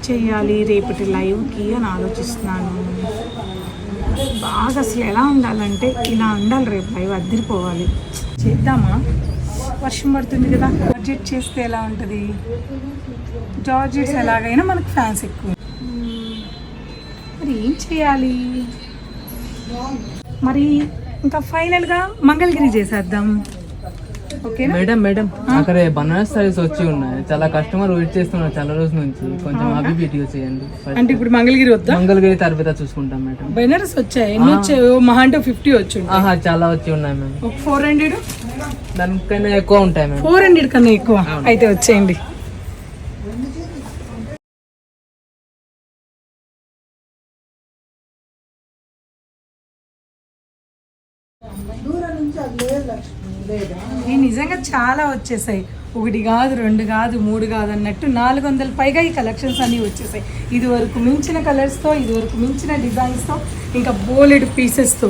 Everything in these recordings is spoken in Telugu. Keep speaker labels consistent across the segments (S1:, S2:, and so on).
S1: చెయ్యాలి రేపటి లైవ్కి అని ఆలోచిస్తున్నాను. బాగా అసలు ఎలా ఉండాలంటే ఇలా ఉండాలి, రేపు లైవ్ అద్దరిపోవాలి. చేద్దామా? వర్షం పడుతుంది కదా, జార్జెట్ చేస్తే ఎలా ఉంటుంది? జార్జెట్స్ ఎలాగైనా మనకు ఫ్యాన్స్ ఎక్కువ. మరి ఏం చేయాలి? మరి ఇంకా ఫైనల్గా మంగళగిరి చేసేద్దాం. ఓకేనా
S2: మేడం అక్కడ బనారస్ సారీస్ వచ్చి ఉన్నాయి, చాలా కస్టమర్ వెయిట్ చేస్తున్నారు చాలా రోజుల నుంచి. కొంచెం అవి వీడియో చేయండి.
S1: అంటే ఇప్పుడు మంగళగిరి వద్దా?
S2: మంగళగిరి తర్వాత చూసుకుంటాం మేడం.
S1: బనారస్ వచ్చాయి, ఎన్ని వచ్చాయి? మహా అంటే 50 వచ్చి.
S2: చాలా వచ్చి ఉన్నాయి మేడం.
S1: 400
S2: దానికన్నా ఎక్కువ ఉంటాయి మేడం.
S1: 400 కన్నా ఎక్కువ అయితే వచ్చేయండి. నిజంగా చాలా వచ్చేసాయి, 1 కాదు 2 కాదు 3 కాదు అన్నట్టు 400 పైగా ఈ కలెక్షన్స్ అన్నీ వచ్చేసాయి. ఇది వరకు మించిన కలర్స్తో, ఇది వరకు మించిన డిజైన్స్తో, ఇంకా బోలెడ్ పీసెస్తో.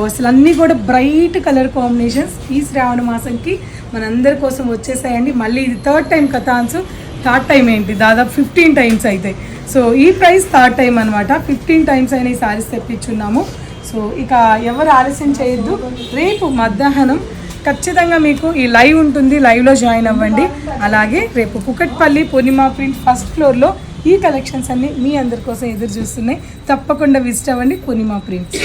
S1: అసలు అన్నీ కూడా బ్రైట్ కలర్ కాంబినేషన్స్ ఈ శ్రావణ మాసంకి మనందరి కోసం వచ్చేసాయండి. మళ్ళీ ఇది 3rd టైం కథాన్స్. 3rd టైం ఏంటి, దాదాపు 15 టైమ్స్ అవుతాయి. సో ఈ ప్రైస్ 3rd టైం అనమాట. 15 టైమ్స్ అయినా ఈ సారీస్ తెప్పించున్నాము. సో ఇక ఎవరు ఆలస్యం చేయొద్దు, రేపు మధ్యాహ్నం ఖచ్చితంగా మీకు ఈ లైవ్ ఉంటుంది, లైవ్లో జాయిన్ అవ్వండి. అలాగే రేపు కుకట్పల్లి పూర్ణిమ ప్రింట్ 1st ఫ్లోర్లో ఈ కలెక్షన్స్ అన్నీ మీ అందరి కోసం ఎదురు చూస్తున్నాయి. తప్పకుండా విజిట్ అవ్వండి పూర్ణిమ ప్రింట్స్.